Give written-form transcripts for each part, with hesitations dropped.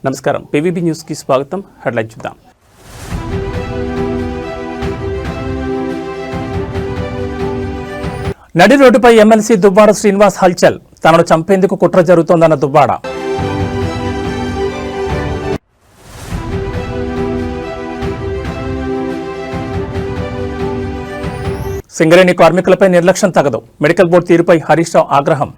నమస్కారం, పీవీబీ న్యూస్కి స్వాగతం. హెడ్లైన్ చూద్దాం. నడి రోడ్డుపై ఎమ్మెల్సీ దువ్వాడ శ్రీనివాస్ హల్చల్. తనను చంపేందుకు కుట్ర జరుగుతోందన్న దువ్వాడ. సింగరేణి కార్మికులపై నిర్లక్ష్యం తగదు. మెడికల్ బోర్డు తీరుపై హరీష్ రావు ఆగ్రహం.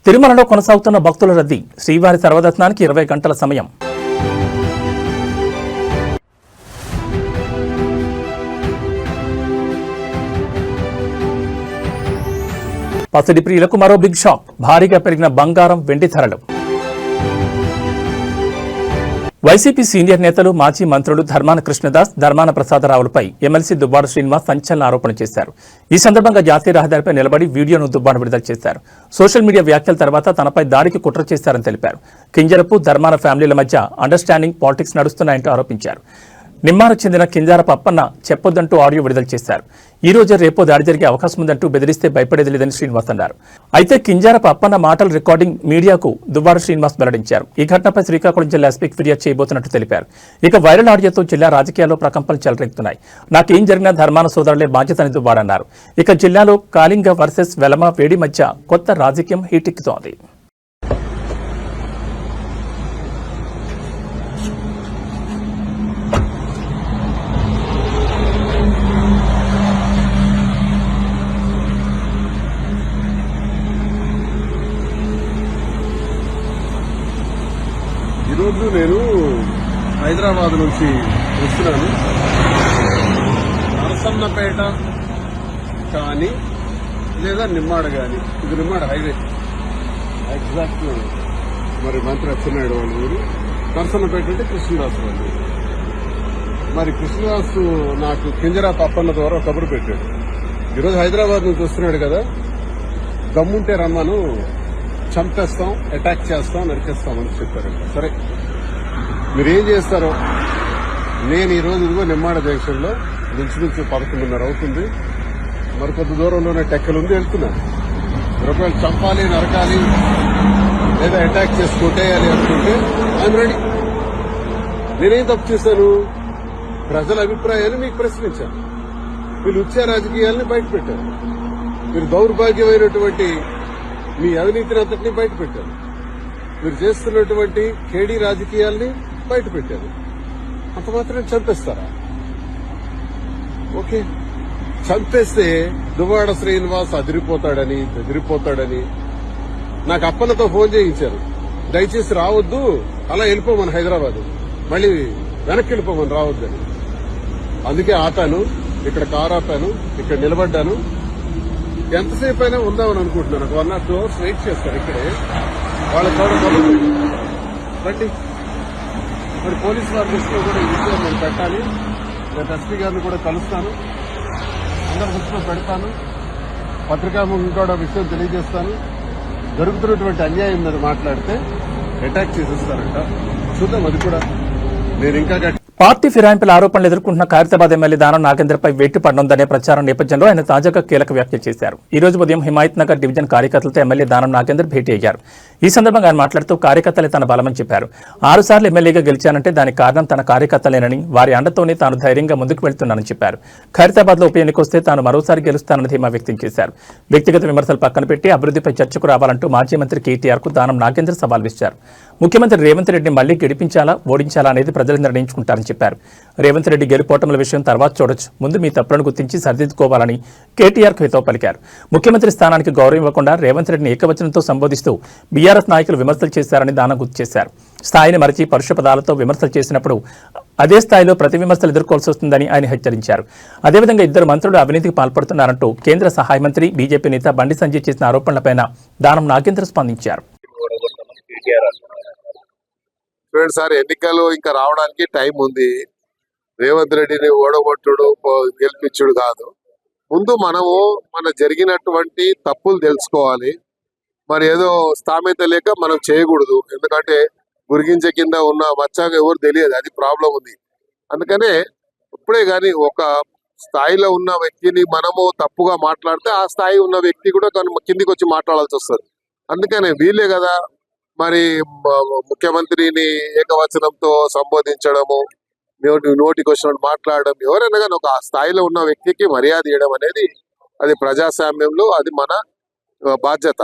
తిరుమలలో కొనసాగుతున్న భక్తుల రద్దీ. శ్రీవారి సర్వదర్శనానికి 20 గంటల సమయం. పసిడి ప్రియులకు మరో బిగ్ షాక్. భారీగా పెరిగిన బంగారం, వెండి ధరలు. వైసీపీ సీనియర్ నేతలు, మాజీ మంత్రులు ధర్మాన కృష్ణదాస్, ధర్మాన ప్రసాదరావులపై ఎమ్మెల్సీ దువ్వాడ శ్రీనివాస్ సంచలన ఆరోపణలు చేశారు. ఈ సందర్భంగా జాతీయ రహదారిపై నిలబడి వీడియోను దువ్వాడ విడుదల చేశారు. సోషల్ మీడియా వ్యాఖ్యల తర్వాత తనపై దాడికి కుట్ర చేశారని తెలిపారు. కింజరపు, ధర్మాన ఫ్యామిలీల మధ్య అండర్స్టాండింగ్ పాలిటిక్స్ నడుస్తున్నాయంటూ ఆరోపించారు. నిమ్మారకు చెందిన కింజారపు అప్పన్న చెప్పొద్దంటూ ఆడియో విడుదల చేశారు. ఈ రోజు రేపో దాడి జరిగే అవకాశం ఉందంటూ బెదిరిస్తే భయపడేది లేదని శ్రీనివాస్ అన్నారు. అయితే కింజారపు అప్పన్న మాటల రికార్డింగ్ మీడియాకు దువ్వాడ శ్రీనివాస్ వెల్లడించారు. ఈ ఘటనపై శ్రీకాకుళం జిల్లా ఎస్పీకి ఫిర్యాదు చేయబోతున్నట్టు తెలిపారు. ఇక వైరల్ ఆడియోతో జిల్లా రాజకీయాల్లో ప్రకంపనలు చెలరెత్తుతున్నాయి. నాకేం జరిగినా ధర్మాన సోదరులే బాధ్యతని దువ్వాడన్నారు. ఇక జిల్లాలో కాళింగ వర్సెస్ వెలమ వేడి మధ్య కొత్త రాజకీయం హీటెక్కుతోంది. ఈరోజు నేను హైదరాబాద్ నుంచి వస్తున్నాను. నరసన్నపేట కానీ లేదా నిమ్మాడ కానీ, ఇది నిమ్మాడ హైవే ఎగ్జాక్ట్. మరి మంత్రి అచ్చెన్నాయుడు వాళ్ళ ఊరు. నరసన్నపేట అంటే కృష్ణదాస్ వాళ్ళు. మరి కృష్ణదాస్ నాకు కింజరాపు అప్పన్న ద్వారా కబురు పెట్టాడు. ఈరోజు హైదరాబాద్ నుంచి వస్తున్నాడు కదా, దమ్ముంటే రమ్మను, చంపేస్తాం, అటాక్ చేస్తాం, నరికేస్తామని చెప్పారు. సరే, మీరేం చేస్తారో. నేను ఈరోజు ఇదిగో నిమ్మాడ జంక్షన్లో నుంచి 11:30 అవుతుంది. మరి కొద్ది దూరంలోనే టెక్కలుంది, వెళ్తున్నాను. రూపాయలు చంపాలి, నరకాలి, లేదా అటాక్ చేసి కొట్టేయాలి అనుకుంటే ఐఎమ్ రెడీ. నేనేం తప్పు చేశాను? ప్రజల అభిప్రాయాన్ని మీకు ప్రశ్నించాను. మీరు ఉచ్చ రాజకీయాలని బయటపెట్టారు. మీరు దౌర్భాగ్యమైనటువంటి మీ అవినీతిని అంతటినీ బయట పెట్టారు. మీరు చేస్తున్నటువంటి కేడీ రాజకీయాల్ని బయట పెట్టారు. అంత మాత్రం చంపేస్తారా? ఓకే, చంపేస్తే దువ్వాడ శ్రీనివాస్ అదిరిపోతాడని, బెదిరిపోతాడని నాకు అప్పన్నతో ఫోన్ చేయించారు. దయచేసి రావద్దు, అలా వెళ్ళిపోమని, హైదరాబాద్ మళ్ళీ వెనక్కి వెళ్ళిపోమని, రావద్దని. అందుకే ఆపాను, ఇక్కడ కారు ఆపాను, ఇక్కడ నిలబడ్డాను. ఎంతసేపు అయినా ఉందామని అనుకుంటున్నాను. 1 or 2 hours వెయిట్ చేస్తారు ఇక్కడే. వాళ్ళ రండి. మరి పోలీసు వారి దృష్టిలో కూడా ఈ విషయం నేను పెట్టాలి. రేపు ఎస్పీ గారిని కూడా కలుస్తాను, అందరి దృష్టిలో పెడతాను. పత్రికాముఖం కూడా విషయం తెలియజేస్తాను. జరుగుతున్నటువంటి అన్యాయం మీద మాట్లాడితే అటాక్ చేసేస్తారంట. చూద్దాం, అది కూడా నేను ఇంకా పార్టీ ఫిరాయింపుల ఆరోపణలు ఎదుర్కొంటున్న ఖైరతాబాద్ ఎమ్మెల్యే దానం నాగేంద్రపై వేటు పడనుందనే ప్రచారం నేపథ్యంలో ఆయన తాజాగా కీలక వ్యాఖ్యలు చేశారు. ఈ రోజు ఉదయం హిమాయత్ నగర్ డివిజన్ కార్యకర్తలతో ఎమ్మెల్యే దానం నాగేంద్ర భేటీ అయ్యారు. ఈ సందర్భంగా ఆయన మాట్లాడుతూ కార్యకర్తలే తన బలమని చెప్పారు. 6 సార్లు ఎమ్మెల్యేగా గెలిచానంటే దానికి కారణం తన కార్యకర్తలేనని, వారి అండతోనే తాను ధైర్యంగా ముందుకు వెళ్తున్నానని చెప్పారు. ఖైరతాబాద్ లో ఉప ఎన్నికొస్తే తాను మరోసారి గెలుస్తానని ధీమా వ్యక్తం చేశారు. వ్యక్తిగత విమర్శలు పక్కన పెట్టి అభివృద్ధిపై చర్చకు రావాలంటూ మాజీ మంత్రి కేటీఆర్ కు దానం నాగేంద్ర సవాల్ విసిరారు. ముఖ్యమంత్రి రేవంత్ రెడ్డిని మళ్లీ గెలిపించాలా, ఓడించాలా అనేది ప్రజలు నిర్ణయించుకుంటారని చెప్పారు. రేవంత్ రెడ్డి గెలుపోటముల విషయం తర్వాత చూడొచ్చు, ముందు మీ తప్పులను గుర్తించి సరిదిద్దుకోవాలని కేటీఆర్ కు హితవు పలికారు. ముఖ్యమంత్రి స్థానానికి గౌరవం ఇవ్వకుండా రేవంత్ రెడ్డిని ఏకవచనంతో సంబోధిస్తూ బీఆర్ఎస్ నాయకులు విమర్శలు చేశారని దానం గుర్తు చేశారు. స్థాయిని మరచి పరుష పదాలతో విమర్శలు చేసినప్పుడు అదే స్థాయిలో ప్రతి విమర్శలు ఎదుర్కోవాల్సి వస్తుందని ఆయన హెచ్చరించారు. అదేవిధంగా 2 మంత్రులు అవినీతికి పాల్పడుతున్నారంటూ కేంద్ర సహాయ మంత్రి బీజేపీ నేత బండి సంజయ్ చేసిన ఆరోపణలపై దానం నాగేంద్ర స్పందించారు. సార్, ఎన్నికలు ఇంకా రావడానికి టైం ఉంది. రేవంత్ రెడ్డిని ఓడగొట్టుడు, గెలిపించుడు కాదు. ముందు మనము మన జరిగినటువంటి తప్పులు తెలుసుకోవాలి. మరి ఏదో స్థామిత లేక మనం చేయకూడదు. ఎందుకంటే గురిగించే కింద ఉన్న మచ్చాగా ఎవరు తెలియదు, అది ప్రాబ్లం ఉంది. అందుకనే ఇప్పుడే కానీ ఒక స్థాయిలో ఉన్న వ్యక్తిని మనము తప్పుగా మాట్లాడితే ఆ స్థాయి ఉన్న వ్యక్తి కూడా కిందికి వచ్చి మాట్లాడాల్సి వస్తుంది. అందుకనే వీళ్ళే కదా మరి ముఖ్యమంత్రిని ఏకవచనంతో సంబోధించడము, నోటికి వచ్చినట్టు మాట్లాడడం, ఎవరైనా కానీ ఒక స్థాయిలో ఉన్న వ్యక్తికి మర్యాద ఇవ్వడం అనేది అది ప్రజాస్వామ్యంలో అది మన బాధ్యత.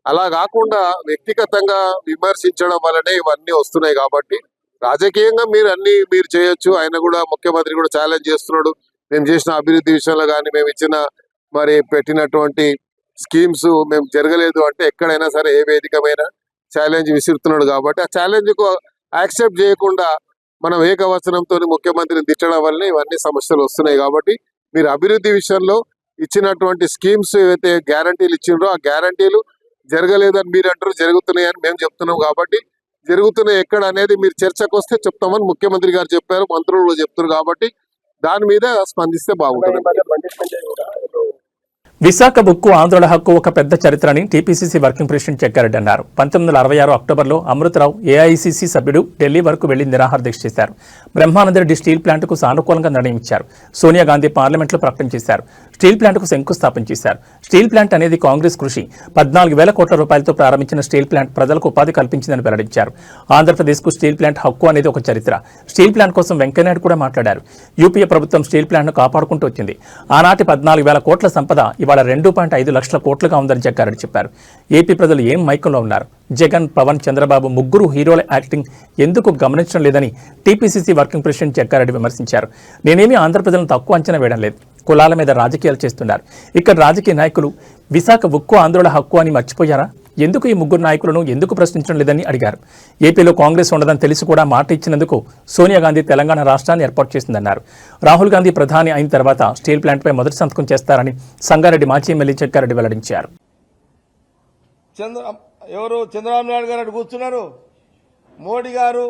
అలా కాకుండా వ్యక్తిగతంగా విమర్శించడం వల్లనే ఇవన్నీ వస్తున్నాయి. కాబట్టి రాజకీయంగా మీరు చేయొచ్చు. ఆయన కూడా ముఖ్యమంత్రి కూడా ఛాలెంజ్ చేస్తున్నాడు. మేము చేసిన అభివృద్ధి విషయంలో కానీ మేము ఇచ్చిన మరి పెట్టినటువంటి స్కీమ్స్ మేము జరగలేదు అంటే ఎక్కడైనా సరే ఏ వేదికమైనా ఛాలెంజ్ విసురుతున్నాడు. కాబట్టి ఆ ఛాలెంజ్ కు యాక్సెప్ట్ చేయకుండా మనం ఏకవచనంతో ముఖ్యమంత్రిని తిట్టడం వల్లనే ఇవన్నీ సమస్యలు వస్తున్నాయి. కాబట్టి మీరు అభివృద్ధి విషయంలో ఇచ్చినటువంటి స్కీమ్స్ ఏవైతే గ్యారంటీలు ఇచ్చిండ్రో ఆ గ్యారంటీలు జరగలేదని మీరు అంటారు, జరుగుతున్నాయని మేము చెప్తున్నాం. కాబట్టి జరుగుతున్నాయి ఎక్కడ అనేది మీరు చర్చకు వస్తే చెప్తామని ముఖ్యమంత్రి గారు చెప్పారు, మంత్రులు చెప్తారు. కాబట్టి దాని మీద స్పందిస్తే బాగుంటుంది. విశాఖ ఉక్కు ఆందోళన హక్కు ఒక పెద్ద చరిత్రని టీపీసీసీ వర్కింగ్ ప్రెసిడెంట్ జగ్గారెడ్డి అన్నారు. 1966 అక్టోబర్లో అమృతరావు ఏఐసీసీ సభ్యుడు ఢిల్లీ వరకు వెళ్లి నిరాహార దీక్ష చేశారు. బ్రహ్మానందరెడ్డి స్టీల్ ప్లాంట్కు సానుకూలంగా నిర్ణయం ఇచ్చారు. సోనియా గాంధీ పార్లమెంట్లో ప్రకటన చేశారు. స్టీల్ ప్లాంట్కు శంకుస్థాపన చేశారు. స్టీల్ ప్లాంట్ అనేది కాంగ్రెస్ కృషి. 14,000 కోట్ల రూపాయలతో ప్రారంభించిన స్టీల్ ప్లాంట్ ప్రజలకు ఉపాధి కల్పించిందని వెల్లడించారు. ఆంధ్రప్రదేశ్కు స్టీల్ ప్లాంట్ హక్కు అనేది ఒక చరిత్ర. స్టీల్ ప్లాంట్ కోసం వెంకయ్యనాయుడు కూడా మాట్లాడారు. యూపీఏ ప్రభుత్వం స్టీల్ ప్లాంట్ను కాపాడుకుంటూ వచ్చింది. ఆనాటి 14,000 కోట్ల సంపద ఇవాళ 2.5 లక్షల కోట్లుగా ఉందని జగ్గారెడ్డి చెప్పారు. ఏపీ ప్రజలు ఏం మైకంలో ఉన్నారు? జగన్, పవన్, చంద్రబాబు ముగ్గురు హీరోల యాక్టింగ్ ఎందుకు గమనించడం లేదని టీపీసీసీ వర్కింగ్ ప్రెసిడెంట్ జగ్గారెడ్డి విమర్శించారు. నేనేమీ ఆంధ్ర ప్రజలను తక్కువ అంచనా వేయడం లేదు. కులాల మీద రాజకీయాలు చేస్తున్నారు. ఇక్కడ రాజకీయ నాయకులు విశాఖ ఉక్కు ఆందోళన హక్కు అని మర్చిపోయారా? ఎందుకు ఈ ముగ్గురు నాయకులను ఎందుకు ప్రశ్నించడం లేదని అడిగారు. ఏపీలో కాంగ్రెస్ ఉండదని తెలిసి కూడా మాట ఇచ్చినందుకు సోనియా గాంధీ తెలంగాణ రాష్ట్రాన్ని ఏర్పాటు చేసిందన్నారు. రాహుల్ గాంధీ ప్రధాని అయిన తర్వాత స్టీల్ ప్లాంట్పై మొదటి సంతకం చేస్తారని సంగారెడ్డి మాజీ ఎమ్మెల్యే జగ్గారెడ్డి వెల్లడించారు. చంద్రబాబు నాయుడు గారు కూర్చున్నారు, మోడీ గారు,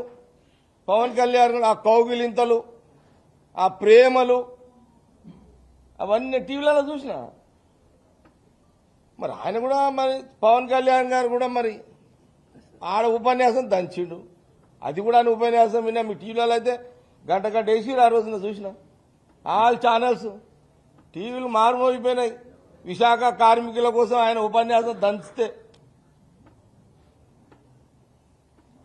పవన్ కళ్యాణ్ గారు, ఆ కౌగిలింతలు, ఆ ప్రేమలు అవన్నీ టీవీలలో చూసిన. మరి ఆయన కూడా మరి పవన్ కళ్యాణ్ గారు కూడా మరి ఆడ ఉపన్యాసం దంచిండు. అది కూడా ఆయన ఉపన్యాసం విన్నా. మీ టీవీలలో అయితే గంట వేసి ఆ రోజున చూసిన. ఆల్ ఛానల్స్ టీవీలు మారుమోగిపోయినాయి. విశాఖ కార్మికుల కోసం ఆయన ఉపన్యాసం దంచితే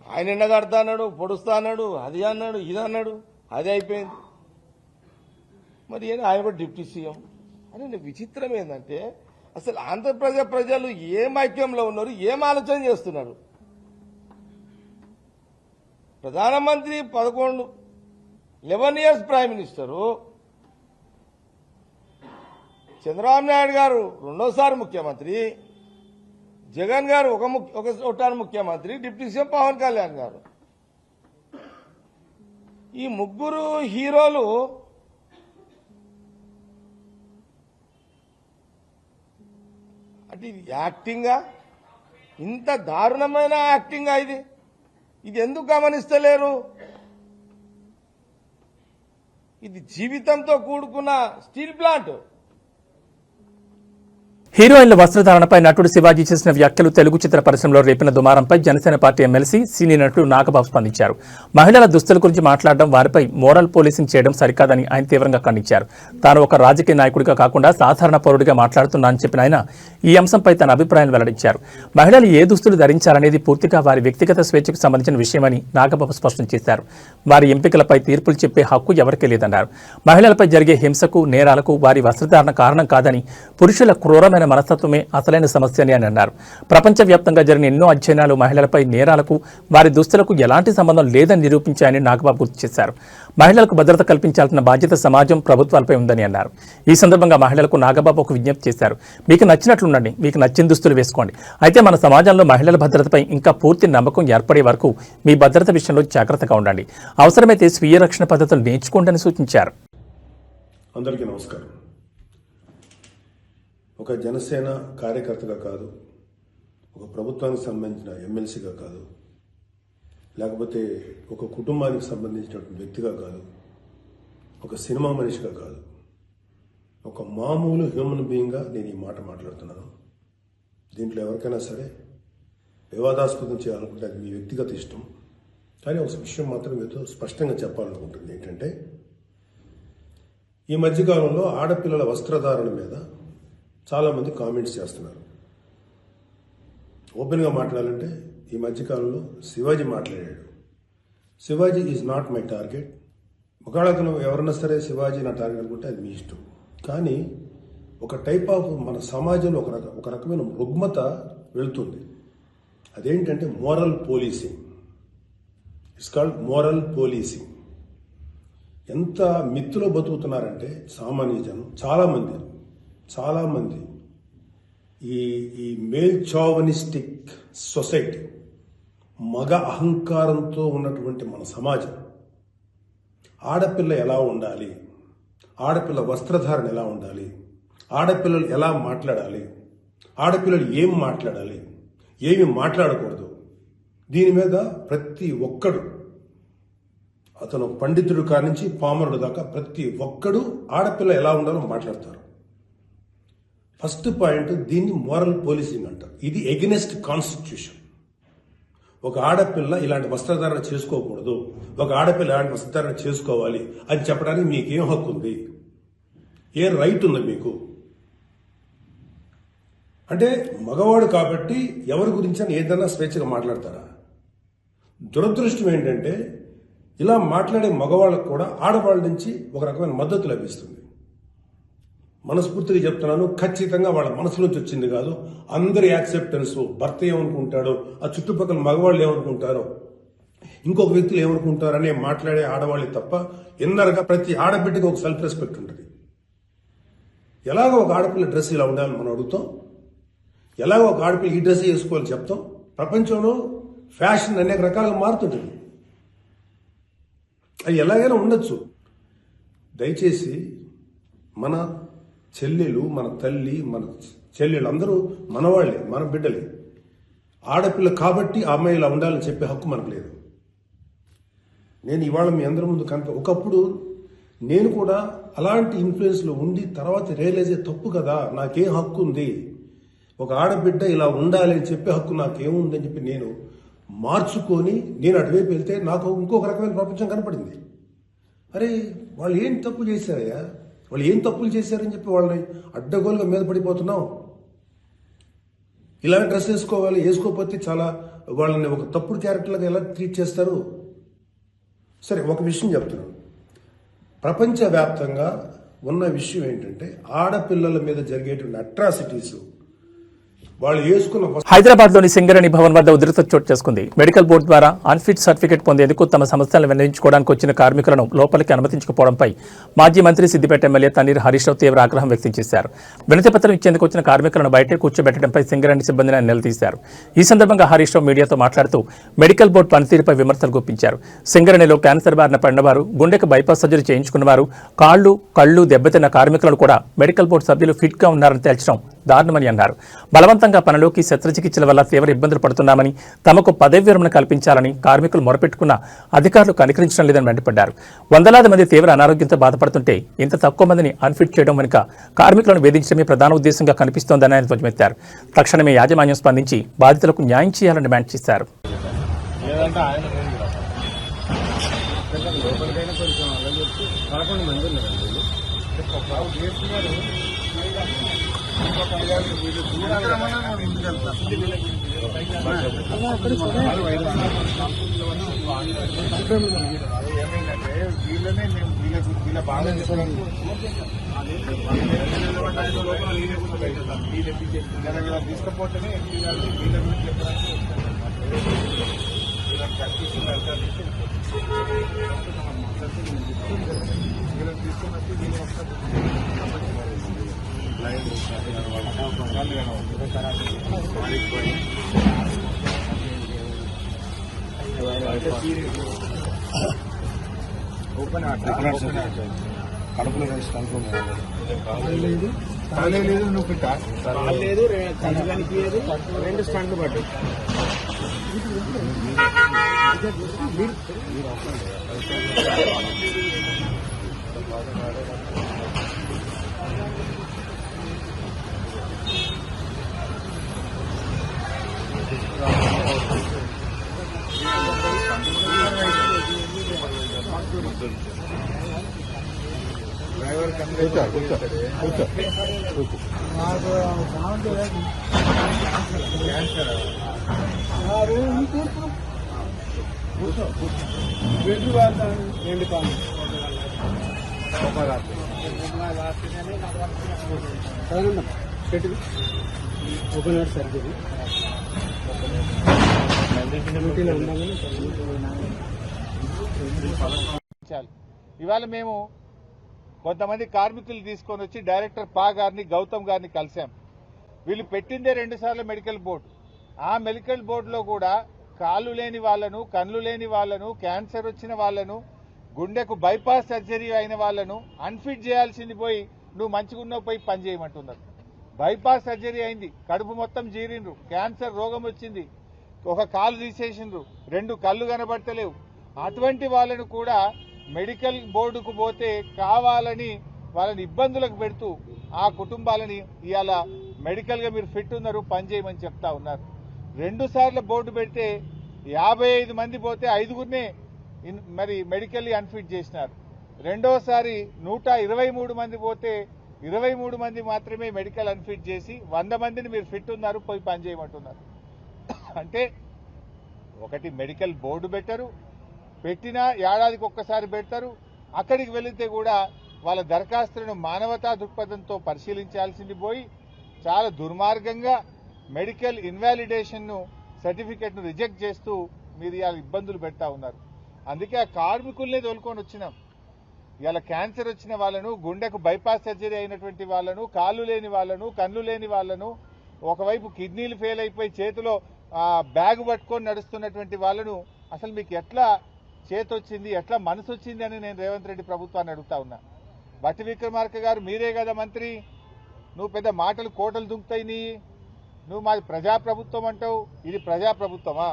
ఆయన ఎండగడతా అన్నాడు, పొడుస్తా అన్నాడు, అది అన్నాడు, ఇది అన్నాడు, అది అయిపోయింది. మరి ఆయన కూడా డిప్యూటీ సీఎం అని. విచిత్రం ఏంటంటే అసలు ఆంధ్రప్రదేశ్ ప్రజలు ఏం ఐక్యంలో ఉన్నారు, ఏం ఆలోచన చేస్తున్నారు? ప్రధానమంత్రి 11 years prime minister, Chandrababu Naidu గారు రెండోసారి ముఖ్యమంత్రి, జగన్ గారు ఒకసారి ముఖ్యమంత్రి, డిప్యూటీ సీఎం పవన్ కళ్యాణ్ గారు. ఈ ముగ్గురు హీరోలు అంటే ఇది యాక్టింగా? ఇంత దారుణమైన యాక్టింగా ఇది? ఇది ఎందుకు గమనిస్తలేరు? ఇది జీవితంతో కూడుకున్న స్టీల్ ప్లాంట్. హీరోయిన్ల వస్త్రధారణపై నటుడు శివాజీ చేసిన వ్యాఖ్యలు తెలుగు చిత్ర పరిశ్రమలో రేపిన దుమారంపై జనసేన పార్టీ ఎమ్మెల్సీ సీనియర్ నటుడు నాగబాబు స్పందించారు. మహిళల దుస్తుల గురించి మాట్లాడడం, వారిపై మోరల్ పోలీసింగ్ చేయడం సరికాదని ఆయన తీవ్రంగా ఖండించారు. తాను ఒక రాజకీయ నాయకుడిగా కాకుండా సాధారణ పౌరుడిగా మాట్లాడుతున్నానని చెప్పిన ఆయన ఈ అంశంపై తన అభిప్రాయాన్ని వెల్లడించారు. మహిళలు ఏ దుస్తులు ధరించారనేది పూర్తిగా వారి వ్యక్తిగత స్వేచ్ఛకు సంబంధించిన విషయమని నాగబాబు స్పష్టం చేశారు. వారి ఎంపికలపై తీర్పులు చెప్పే హక్కు ఎవరికీ లేదన్నారు. మహిళలపై జరిగే హింసకు, నేరాలకు వారి వస్త్రధారణ కారణం కాదని, పురుషుల క్రూరమైన మనస్తత్వమే అసలైన సమస్య అని అన్నారు. ప్రపంచవ్యాప్తంగా జరిగిన ఎన్నో అధ్యయనాలు మహిళలపై నేరాలకు, వారి దుస్తులకు ఎలాంటి సంబంధం లేదని నిరూపించాయని నాగబాబు గుర్తు చేశారు. మహిళలకు భద్రత కల్పించాల్సిన బాధ్యత సమాజం, ప్రభుత్వాలపై ఉందని అన్నారు. ఈ సందర్భంగా మహిళలకు నాగబాబు ఒక విజ్ఞప్తి చేశారు. మీకు నచ్చినట్లుండండి, మీకు నచ్చిన దుస్తులు వేసుకోండి. అయితే మన సమాజంలో మహిళల భద్రతపై ఇంకా పూర్తి నమ్మకం ఏర్పడే వరకు మీ భద్రత విషయంలో జాగ్రత్తగా ఉండండి. అవసరమైతే స్వీయ రక్షణ పద్ధతులు నేర్చుకోండి అని సూచించారు. అందరికీ నమస్కారం. ఒక జనసేన కార్యకర్తగా కాదు, ఒక ప్రభుత్వానికి సంబంధించిన ఎమ్మెల్సీగా కాదు, లేకపోతే ఒక కుటుంబానికి సంబంధించినటువంటి వ్యక్తిగా కాదు, ఒక సినిమా మనిషిగా కాదు, ఒక మామూలు హ్యూమన్ బీయింగ్గా నేను ఈ మాట మాట్లాడుతున్నాను. దీంట్లో ఎవరికైనా సరే వివాదాస్పదం చేయాలనుకుంటే అది మీ వ్యక్తిగత ఇష్టం. కానీ ఒక విషయం మాత్రం మీతో స్పష్టంగా చెప్పాలనుకుంటుంది ఏంటంటే, ఈ మధ్యకాలంలో ఆడపిల్లల వస్త్రధారణ మీద చాలామంది కామెంట్స్ చేస్తున్నారు. ఓపెన్గా మాట్లాడాలంటే ఈ మధ్యకాలంలో శివాజీ మాట్లాడాడు. Shivaji is not my target. ఒకవేళ అతను ఎవరన్నా సరే శివాజీ నా టార్గెట్ అనుకుంటే అది మీ ఇష్టం. కానీ ఒక టైప్ ఆఫ్ మన సమాజంలో ఒక రకమైన రుగ్మత వెళుతుంది. అదేంటంటే moral policing. It's called moral policing. ఎంత మిత్తులో బతుకుతున్నారంటే సామాన్య జనం చాలామంది ఈ మేల్ చావనిస్టిక్ సొసైటీ, మగ అహంకారంతో ఉన్నటువంటి మన సమాజం, ఆడపిల్ల ఎలా ఉండాలి, ఆడపిల్ల వస్త్రధారణ ఎలా ఉండాలి, ఆడపిల్లలు ఎలా మాట్లాడాలి, ఆడపిల్లలు ఏం మాట్లాడాలి, ఏమి మాట్లాడకూడదు, దీని మీద ప్రతి ఒక్కడు, అతను పండితుడు కానించి పామరుడు దాకా ప్రతి ఒక్కడు ఆడపిల్ల ఎలా ఉండాలో మాట్లాడతారు. ఫస్ట్ పాయింట్, దీన్ని మోరల్ పోలీసింగ్ అంటారు. ఇది ఎగెనెస్ట్ కాన్స్టిట్యూషన్. ఒక ఆడపిల్ల ఇలాంటి వస్త్రధారణ చేసుకోకూడదు, ఒక ఆడపిల్ల ఇలాంటి వస్త్రధారణ చేసుకోవాలి అని చెప్పడానికి మీకేం హక్కు ఉంది? ఏ రైట్ ఉంది మీకు? అంటే మగవాడు కాబట్టి ఎవరి గురించి ఏదైనా స్వేచ్ఛగా మాట్లాడతారా? దురదృష్టం ఏంటంటే ఇలా మాట్లాడే మగవాళ్ళకు కూడా ఆడవాళ్ళ నుంచి ఒక రకమైన మద్దతు లభిస్తుంది. మనస్ఫూర్తిగా చెప్తున్నాను, ఖచ్చితంగా వాళ్ళ మనసులోంచి వచ్చింది కాదు. అందరి యాక్సెప్టెన్స్, భర్త ఏమనుకుంటాడో, ఆ చుట్టుపక్కల మగవాళ్ళు ఏమనుకుంటారో, ఇంకొక వ్యక్తులు ఏమనుకుంటారో అనే మాట్లాడే ఆడవాళ్ళే తప్ప ఇన్నర్గా ప్రతి ఆడబిడ్డకి ఒక సెల్ఫ్ రెస్పెక్ట్ ఉంటుంది. ఎలాగో ఒక ఆడపిల్ల డ్రెస్ ఇలా ఉండాలని మనం అడుగుతాం, ఎలాగో ఒక ఆడపిల్ల ఈ డ్రెస్ వేసుకోవాలని చెప్తాం. ప్రపంచంలో ఫ్యాషన్ అనేక రకాలుగా మారుతుంటుంది. అది ఎలాగైనా ఉండొచ్చు. దయచేసి మన చెల్లెలు, మన తల్లి, మన చెల్లెలు అందరూ మనవాళ్లే, మన బిడ్డలే. ఆడపిల్ల కాబట్టి ఆ అమ్మాయి ఇలా ఉండాలని చెప్పే హక్కు మనకు లేదు. నేను ఇవాళ మీ అందరి ముందు ఒకప్పుడు నేను కూడా అలాంటి ఇన్ఫ్లుయెన్స్లో ఉండి తర్వాత రియలైజ్ అయ్యే తప్పు కదా, నాకేం హక్కు ఉంది, ఒక ఆడబిడ్డ ఇలా ఉండాలి అని చెప్పే హక్కు నాకేముందని చెప్పి నేను మార్చుకొని నేను అటువైపు వెళ్తే నాకు ఇంకొక రకమైన ప్రపంచం కనపడింది. అరే వాళ్ళు ఏం తప్పు చేశారయ్యా, వాళ్ళు ఏం తప్పులు చేశారని చెప్పి వాళ్ళని అడ్డగోలుగా మీద పడిపోతున్నాం. ఇలాంటి డ్రెస్ వేసుకోవాలి, వేసుకోకపోతే చాలా వాళ్ళని ఒక తప్పుడు క్యారెక్టర్లుగా ఎలా ట్రీట్ చేస్తారు? సరే, ఒక విషయం చెప్తున్నాను. ప్రపంచవ్యాప్తంగా ఉన్న విషయం ఏంటంటే ఆడపిల్లల మీద జరిగేటువంటి అట్రాసిటీస్, వాళ్ళు వేసుకున్న హైదరాబాద్ లోని సింగరేణి భవన్ వద్ద ఉధృత చోటు చేసుకుంది. మెడికల్ బోర్డు ద్వారా అన్ఫిట్ సర్టిఫికెట్ పొందేందుకు తమ సమస్యలను విన్నవించుకోవడానికి వచ్చిన కార్మికులను లోపలికి అనుమతించకపోవడంపై మాజీ మంత్రి సిద్దిపేట ఎమ్మెల్యే తన్నీర్ హరీష్ రావు తీవ్ర ఆగ్రహం వ్యక్తం చేశారు. వినతిపత్రం ఇచ్చేందుకు వచ్చిన కార్మికులను బయటే కూర్చోబెట్టడంపై సింగరేణి సిబ్బందిని నిలదీశారు. ఈ సందర్భంగా హరీష్ రావు మీడియాతో మాట్లాడుతూ మెడికల్ బోర్డు పనితీరుపై విమర్శలు గుప్పించారు. సింగరేణిలో క్యాన్సర్ బారిన పడినవారు, గుండెకు బైపాస్ సర్జరీ చేయించుకున్నవారు, కళ్ళు దెబ్బతిన్న కార్మికులను కూడా మెడికల్ బోర్డు సభ్యులు ఫిట్ గా ఉన్నారని తేల్చడం దారుణమని అన్నారు. బలవంతంగా పనిలోకి శస్త్రచికిత్సల వల్ల తీవ్ర ఇబ్బందులు పడుతున్నామని, తమకు పదవి విరమణ కల్పించాలని కార్మికులు మొరపెట్టుకున్న అధికారులు కనికరించడం లేదని మండిపడ్డారు. వందలాది మంది తీవ్ర అనారోగ్యంతో బాధపడుతుంటే ఇంత తక్కువ మందిని అన్ఫిట్ చేయడం వెనుక కార్మికులను వేధించడమే ప్రధాన ఉద్దేశంగా కనిపిస్తోందని ఆయన ధ్వజమెత్తారు. తక్షణమే యాజమాన్యం స్పందించి బాధితులకు న్యాయం చేయాలని డిమాండ్ చేశారు. కడుపులో వేసి కాలేదు, నువ్వు పిట్టా లేదు, రెండు స్టంట్లు పడ్డాయి. డ్రైవర్ ఓపెన్ హార్ట్ సర్జరీ ఇవాళ మేము కొంతమంది కార్మికులు తీసుకొని వచ్చి డైరెక్టర్ పా గారిని గౌతమ్ గారిని కలిశాం. వీళ్ళు పెట్టిందే 2 సార్లు మెడికల్ బోర్డు. ఆ మెడికల్ బోర్డులో కూడా కాళ్ళు లేని వాళ్లను, కళ్ళు లేని వాళ్లను, క్యాన్సర్ వచ్చిన వాళ్లను, గుండెకు బైపాస్ సర్జరీ అయిన వాళ్లను అన్ఫిట్ చేయాల్సింది పోయి నువ్వు మంచిగున్నావు పోయి పని చేయమంటున్నారు. బైపాస్ సర్జరీ అయింది, కడుపు మొత్తం జీరిండ్రు, క్యాన్సర్ రోగం వచ్చింది, ఒక కాలు తీసేసిండ్రు, 2 కళ్ళు కనబడతలేవు. అటువంటి వాళ్ళను కూడా మెడికల్ బోర్డుకు పోతే కావాలని వాళ్ళని ఇబ్బందులకు పెడుతూ ఆ కుటుంబాలని ఇవాళ మెడికల్గా మీరు ఫిట్ ఉన్నారు పని చేయమని చెప్తా ఉన్నారు. 2 సార్లు బోర్డు పెడితే 55 మంది పోతే 5గురినే మరి మెడికల్లీ అన్ఫిట్ చేసినారు. రెండోసారి 123 మంది పోతే 23 మంది మాత్రమే మెడికల్ అన్ఫిట్ చేసి 100 మందిని మీరు ఫిట్ ఉన్నారు పోయి పని చేయమంటున్నారు. అంటే ఒకటి మెడికల్ బోర్డు పెట్టరు, పెట్టినా ఏడాదికి ఒక్కసారి పెడతారు. అక్కడికి వెళితే కూడా వాళ్ళ దరఖాస్తులను మానవతా దృక్పథంతో పరిశీలించాల్సింది పోయి చాలా దుర్మార్గంగా మెడికల్ ఇన్వాలిడేషన్ సర్టిఫికెట్ ను రిజెక్ట్ చేస్తూ మీరు ఇవాళ ఇబ్బందులు పెడతా ఉన్నారు. అందుకే ఆ కార్మికుల్నే తోలుకొని వచ్చినాం. ఇవాళ క్యాన్సర్ వచ్చిన వాళ్ళను, గుండెకు బైపాస్ సర్జరీ అయినటువంటి వాళ్ళను, కాళ్ళు లేని వాళ్ళను, కళ్ళు లేని వాళ్ళను, ఒకవైపు కిడ్నీలు ఫెయిల్ అయిపోయి చేతిలో బ్యాగ్ పట్టుకొని నడుస్తున్నటువంటి వాళ్ళను అసలు మీకు ఎట్లా చేతొచ్చింది, ఎట్లా మనసు వచ్చింది అని నేను రేవంత్ రెడ్డి ప్రభుత్వాన్ని అడుగుతా ఉన్నా. బట్టి విక్రమార్క గారు మీరే కదా మంత్రి, నువ్వు పెద్ద మాటలు కోటలు దుంకుతాయి నీ, నువ్వు మాది ప్రజాప్రభుత్వం అంటావు. ఇది ప్రజాప్రభుత్వమా?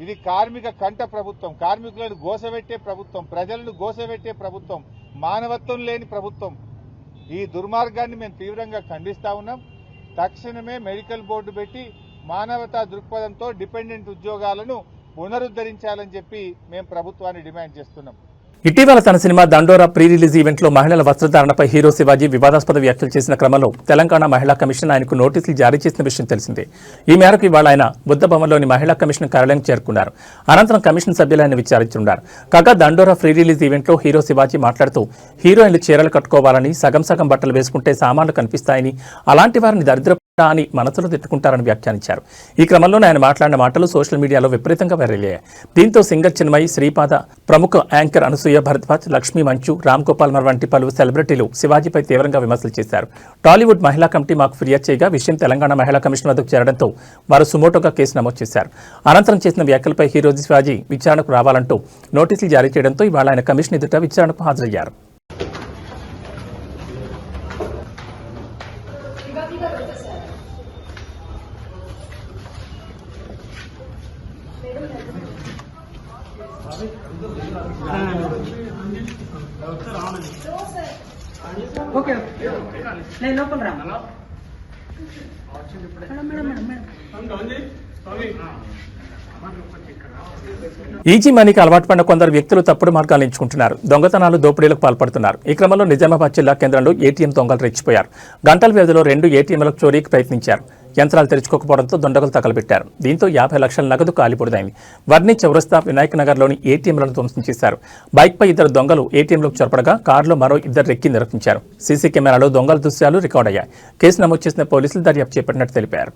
ఇది కార్మిక కంట ప్రభుత్వం, కార్మికులను గోసబెట్టే ప్రభుత్వం, ప్రజలను గోసబెట్టే ప్రభుత్వం, మానవత్వం లేని ప్రభుత్వం. ఈ దుర్మార్గాన్ని మేము తీవ్రంగా ఖండిస్తా ఉన్నాం. తక్షణమే మెడికల్ బోర్డు పెట్టి మానవతా దృక్పథంతో డిపెండెంట్ ఉద్యోగాలను పునరుద్ధరించాలని చెప్పి మేము ప్రభుత్వాన్ని డిమాండ్ చేస్తున్నాం. ఇటీవల తన సినిమా దండోరా ప్రీ రిలీజ్ ఈవెంట్లో మహిళల వస్త్రధారణపై హీరో శివాజీ వివాదాస్పద వ్యాఖ్యలు చేసిన క్రమంలో తెలంగాణ మహిళా కమిషన్ ఆయనకు నోటీసులు జారీ చేసిన విషయం తెలిసిందే. ఈ మేరకు ఇవాళ ఆయన బుద్ధభవన్లోని మహిళా కమిషన్ కార్యాలయం చేరుకున్నారు. అనంతరం కమిషన్ సభ్యులు ఆయన విచారించనున్నారు. కాగా దండోరా ప్రీ రిలీజ్ ఈవెంట్లో హీరో శివాజీ మాట్లాడుతూ హీరోయిన్లు చీరలు కట్టుకోవాలని, సగం సగం బట్టలు వేసుకుంటే సామాన్లు కనిపిస్తాయని, అలాంటి వారిని దరిద్ర అని మనసులో తిట్టుకుంటారని వ్యాఖ్యానించారు. ఈ క్రమంలోనే ఆయన మాట్లాడిన మాటలు సోషల్ మీడియాలో విపరీతంగా వైరల్ అయ్యాయి. దీంతో సింగర్ చిన్మయి, శ్రీపాద, ప్రముఖ యాంకర్ అనసూయ భరద్వాజ్, లక్ష్మీ మంచు, రామ్ గోపాల్ మర్ వంటి పలు సెలబ్రిటీలు శివాజీపై తీవ్రంగా విమర్శలు చేశారు. టాలీవుడ్ మహిళా కమిటీ మాకు ఫిర్యాదు చేయగా విషయం తెలంగాణ మహిళా కమిషన్ వద్దకు చేరడంతో వారు సుమోటోగా కేసు నమోదు చేశారు. అనంతరం చేసిన వ్యాఖ్యలపై హీరో శివాజీ విచారణకు రావాలంటూ నోటీసులు జారీ చేయడంతో ఇవాళ ఆయన కమిషన్ ఎదుట విచారణకు హాజరయ్యారు. ఓకే నేను లోపల రా మేడం. ఈజీ మనీకి అలవాటు పడిన కొందరు వ్యక్తులు తప్పుడు మార్గాలు ఎంచుకుంటున్నారు. దొంగతనాలు, దోపిడీలకు పాల్పడుతున్నారు. ఈ క్రమంలో నిజామాబాద్ జిల్లా కేంద్రంలో ఏటీఎం దొంగలు రెచ్చిపోయారు. గంటల వ్యవధిలో 2 ఏటీఎంలకు చోరీకి ప్రయత్నించారు. యంత్రాలు తెరుచుకోకపోవడంతో దొండగలు తగలబెట్టారు. దీంతో 50 లక్షల నగదు కాలిపొడిదైంది. వర్ణి చౌరస్తా, వినాయక్ నగర్లోని ఏటీఎంలను ధ్వంసం చేశారు. బైక్పై 2 దొంగలు ఏటీఎంలోకి చొరపడగా కారులో మరో 2 రెక్కి నిర్వహించారు. సీసీ కెమెరాలో దొంగల దృశ్యాలు రికార్డయ్యాయి. కేసు నమోదు చేసిన పోలీసులు దర్యాప్తు చేపట్టినట్టు తెలిపారు.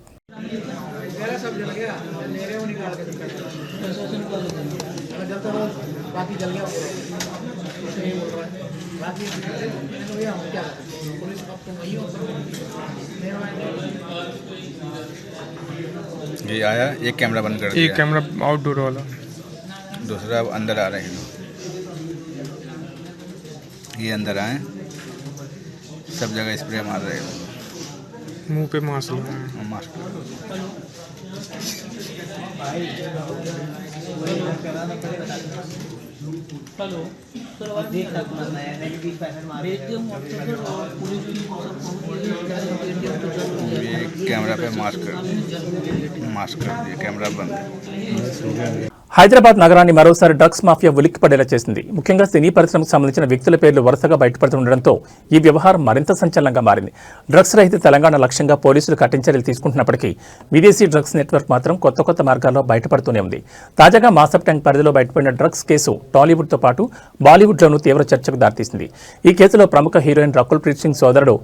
ये आया, एक कैमरा बंद कर दिया, एक कैमरा आउटडोर वाला, दूसरा अंदर आ रहे हैं। ये अंदर आए, सब जगह स्प्रे मार रहे हैं, मुंह पे मास्क लगाया। मास्क कैमरा पे मास्क कर दिया, कैमरा बंद। హైదరాబాద్ నగరాన్ని మరోసారి డ్రగ్స్ మాఫియా ఉలిక్కిపడేలా చేసింది. ముఖ్యంగా సినీ పరిశ్రమకు సంబంధించిన వ్యక్తుల పేర్లు వరుసగా బయటపడుతుండటంతో ఈ వ్యవహారం మరింత సంచలనంగా మారింది. డ్రగ్స్ రహిత తెలంగాణ లక్ష్యంగా పోలీసులు కఠిన చర్యలు తీసుకుంటున్నప్పటికీ విదేశీ డ్రగ్స్ నెట్వర్క్ మాత్రం కొత్త కొత్త మార్గాల్లో బయటపడుతూనే ఉంది. తాజాగా మాసప్ ట్యాంక్ పరిధిలో బయటపడిన డ్రగ్స్ కేసు టాలీవుడ్తో పాటు బాలీవుడ్లోనూ తీవ్ర చర్చకు దారితీసింది. ఈ కేసులో ప్రముఖ హీరోయిన్ రకుల్ ప్రీత్ సింగ్ సోదరుడు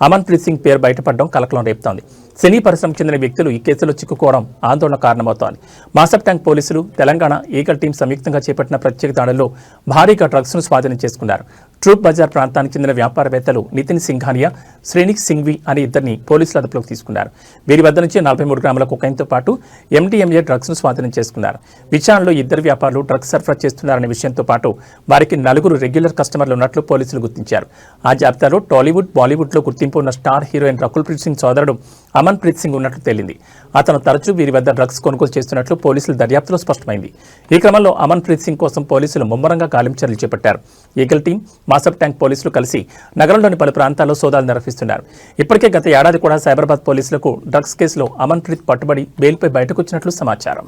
అమన్ ప్రీత్ సింగ్ పేరు బయటపడడం కలకలం రేపుతోంది. సినీ పరిశ్రమకు చెందిన వ్యక్తులు ఈ కేసులో చిక్కుకోవడం ఆందోళన కారణమవుతోంది. మాసప్ ట్యాంక్ పోలీసులు, తెలంగాణ ఈగల్ టీం సంయుక్తంగా చేపట్టిన ప్రత్యేక దాడుల్లో భారీగా డ్రగ్స్ ను స్వాధీనం చేసుకున్నారు. ట్రూప్ బజార్ ప్రాంతానికి చెందిన వ్యాపారవేత్తలు నితిన్ సింఘానియా, శ్రేణిక్ సింఘ్వి అనే ఇద్దరిని పోలీసులు అదుపులోకి తీసుకున్నారు. వీరి వద్ద నుంచి 43 గ్రాముల కొకైన్తో పాటు MDMA డ్రగ్స్ ను స్వాధీనం చేసుకున్నారు. విచారణలో ఇద్దరు వ్యాపారులు డ్రగ్స్ సరఫరా చేస్తున్నారనే విషయంతో పాటు వారికి 4 రెగ్యులర్ కస్టమర్లు ఉన్నట్లు పోలీసులు గుర్తించారు. ఆ జాబితాలో టాలీవుడ్, బాలీవుడ్ లో గుర్తింపు ఉన్న స్టార్ హీరోయిన్ రకుల్ ప్రీత్ సింగ్ సోదరుడు అమన్ ప్రీత్ సింగ్ ఉన్నట్లు తేలింది. అతను తరచూ వీరి వద్ద డ్రగ్స్ కొనుగోలు చేస్తున్నట్లు పోలీసుల దర్యాప్తులో స్పష్టమైంది. ఈ క్రమంలో అమన్ ప్రీత్ సింగ్ కోసం పోలీసులు ముమ్మరంగా గాలింపు చర్యలు చేపట్టారు. ఈగల్ టీం, మాసప్ ట్యాంక్ పోలీసులు కలిసి నగరంలోని పలు ప్రాంతాల్లో సోదాలు నిర్వహిస్తున్నారు. ఇప్పటికే గత ఏడాది కూడా సైబరాబాద్ పోలీసులకు డ్రగ్స్ కేసులో అమన్ ప్రీత్ పట్టుబడి బెయిల్పై బయటకొచ్చినట్లు సమాచారం.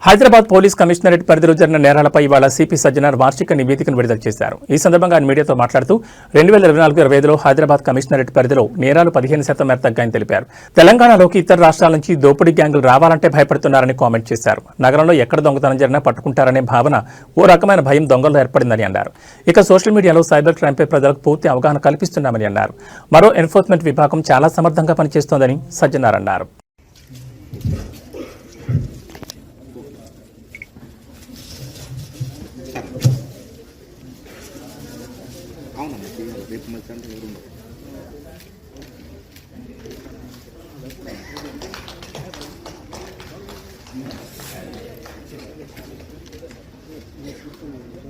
హైదరాబాద్ పోలీస్ కమిషనరేట్ పరిధిలో జరిగిన నేరాలపై ఇవాళ సిపి సజ్జనార్ వార్షిక నివేదికను విడుదల చేశారు. ఈ సందర్భంగా ఆయన మీడియాతో మాట్లాడుతూ 2024-25లో హైదరాబాద్ కమిషనరేట్ పరిధిలో నేరాలు 15% మేర తగ్గాయని తెలిపారు. తెలంగాణలోకి ఇతర రాష్ట్రాల నుంచి దోపిడీ గ్యాంగులు రావాలంటే భయపడుతున్నారని కామెంట్ చేశారు. నగరంలో ఎక్కడ దొంగతనం జరిగినా పట్టుకుంటారనే భావన, ఓ రకమైన భయం దొంగల్లో ఏర్పడిందని అన్నారు. ఇక సోషల్ మీడియాలో సైబర్ క్రైమ్పై ప్రజలకు పూర్తి అవగాహన కల్పిస్తున్నామని అన్నారు. మరో ఎన్ఫోర్స్మెంట్ విభాగం చాలా సమర్థంగా పనిచేస్తోందని సజ్జనార్ అన్నారు.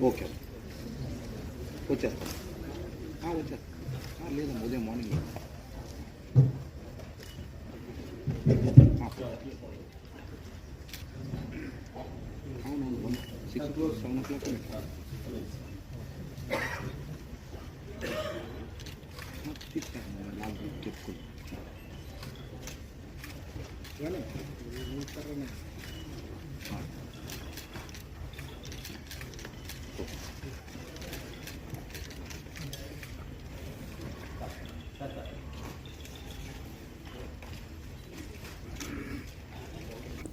ఓకే వచ్చేస్తా లేదమ్మా ఉదయం మార్నింగ్ అవునవును 6 o'clock 7 o'clock నాకు చెప్పుకోండి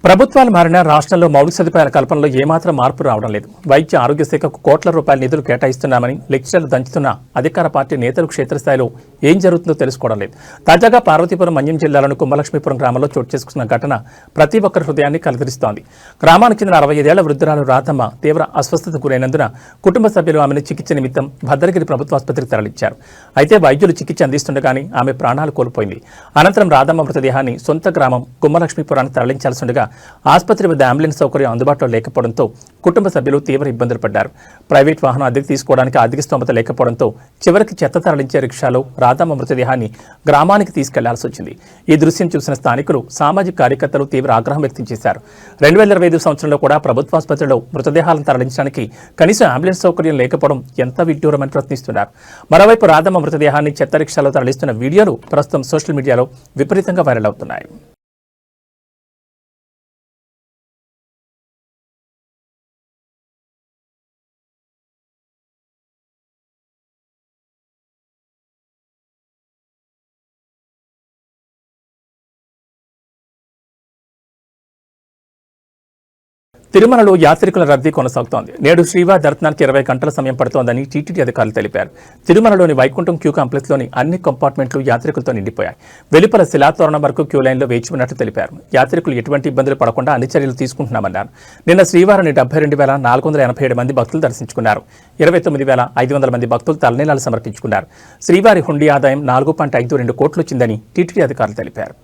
ప్రభుత్వాలు మారినా రాష్ట్రంలో మౌలిక సదుపాయాల కల్పనలో ఏమాత్రం మార్పు రావడం లేదు. వైద్య ఆరోగ్య శాఖకు కోట్ల రూపాయల నిధులు కేటాయిస్తున్నామని లెక్చర్లు దంచుతున్న అధికార పార్టీ నేతలు క్షేత్రస్థాయిలో ఏం జరుగుతుందో తెలుసుకోవడం లేదు. తాజాగా పార్వతీపురం మన్యం జిల్లాలోని కుంభలక్ష్మీపురం గ్రామంలో చోటు చేసుకున్న ఘటన ప్రతి ఒక్కరి హృదయాన్ని కలవరిస్తోంది. గ్రామానికి చెందిన 65 ఏళ్ల వృద్ధురాలు రాధమ్మ తీవ్ర అస్వస్థతకు గురైనందున కుటుంబ సభ్యులు ఆమెను చికిత్స నిమిత్తం భద్రగిరి ప్రభుత్వ ఆసుపత్రికి తరలించారు. అయితే వైద్యులు చికిత్స అందిస్తుండగానే ఆమె ప్రాణాలు కోల్పోయింది. అనంతరం రాధమ్మ మృతదేహాన్ని సొంత గ్రామం కుంభలక్ష్మీపురానికి తరలించాల్సిండగా ఆసుపత్రి వద్ద అంబులెన్స్ సౌకర్యం అందుబాటులో లేకపోవడంతో కుటుంబ సభ్యులు తీవ్ర ఇబ్బందులు పడ్డారు. ప్రైవేట్ వాహనం అద్దెకు తీసుకోవడానికి ఆర్థిక స్తోమత లేకపోవడంతో చివరికి చెత్త తరలించే రిక్షాలో రాధమ్మ మృతదేహాన్ని గ్రామానికి తీసుకెళ్లాల్సి వచ్చింది. ఈ దృశ్యం చూసిన స్థానికులు, సామాజిక కార్యకర్తలు తీవ్ర ఆగ్రహం వ్యక్తం చేశారు. 2025 సంవత్సరంలో కూడా ప్రభుత్వ ఆసుపత్రిలో మృతదేహాలను తరలించడానికి కనీసం అంబులెన్స్ సౌకర్యం లేకపోవడం ఎంత విడ్డూరమని ప్రశ్నిస్తున్నారు. మరోవైపు రాధమ్మ మృతదేహాన్ని చెత్త రిక్షాలో తరలిస్తున్న వీడియోలు ప్రస్తుతం సోషల్ మీడియాలో విపరీతంగా వైరల్ అవుతున్నాయి. తిరుమలలో యాత్రికుల రద్దీ కొనసాగుతోంది. నేడు శ్రీవారి దర్శనానికి 20 గంటల సమయం పడుతోందని టీటీడీ అధికారులు తెలిపారు. తిరుమలలోని వైకుంఠం క్యూ కాంప్లెక్స్లోని అన్ని కంపార్ట్మెంట్లు యాత్రికులతో నిండిపోయాయి. వెలుపల శిలాతోరణం వరకు క్యూ లైన్లో వేచి ఉన్నట్లు తెలిపారు. యాత్రికులు ఎటువంటి ఇబ్బందులు పడకుండా అన్ని చర్యలు తీసుకుంటున్నామన్నారు. నిన్న శ్రీవారిని 72,487 మంది భక్తులు దర్శించుకున్నారు. 29,500 మంది భక్తులు తలనీలాలు సమర్పించుకున్నారు. శ్రీవారి హుండీ ఆదాయం 4.52 కోట్లు వచ్చిందని టీటీడీ అధికారులు తెలిపారు.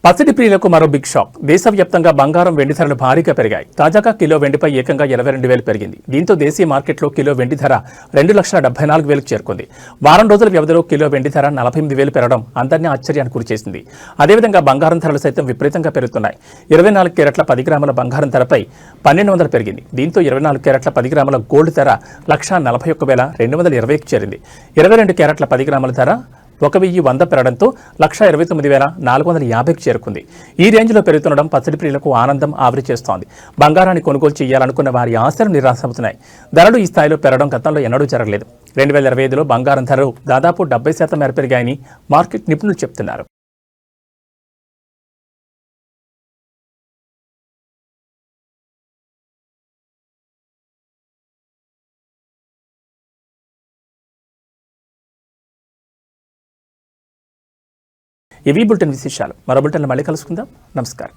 పసిడి ప్రియులకు మరో బిగ్ షాక్. దేశవ్యాప్తంగా బంగారం వెండి ధరలు భారీగా పెరిగాయి. తాజాగా కిలో వెండిపై ఏకంగా 22,000 పెరిగింది. దీంతో దేశీయ మార్కెట్లో కిలో వెండి ధర 2,74,000కు చేరుకుంది. వారం రోజుల వ్యవధిలో కిలో వెండి ధర 48,000 పెరగడం అందరినీ ఆశ్చర్యానికి గురిచేసింది. అదేవిధంగా బంగారం ధరలు సైతం విపరీతంగా పెరుగుతున్నాయి. 24 క్యారెట్ల 10 గ్రాముల బంగారం ధరపై 1,200 పెరిగింది. దీంతో 24 క్యారెట్ల 10 గ్రాముల గోల్డ్ ధర 1,41,220కు చేరింది. 22 క్యారెట్ల 10 గ్రాముల ధర 1,100 పెరగడంతో 1,29,450కి చేరుకుంది. ఈ రేంజ్లో పెరుగుతుండడం పసిడి ప్రియులకు ఆనందం ఆవిరి చేస్తోంది. బంగారాన్ని కొనుగోలు చేయాలనుకున్న వారి ఆశలు నిరాశవుతున్నాయి. ధరలు ఈ స్థాయిలో పెరగడం గతంలో ఎన్నడూ జరగలేదు. 2025లో బంగారం ధరలు దాదాపు 70% మేర పెరిగాయని మార్కెట్ నిపుణులు చెబుతున్నారు. ఇవి బులెటిన్ విశేషాలు. మరో బులెటిన్లో మళ్ళీ కలుసుకుందాం. నమస్కారం.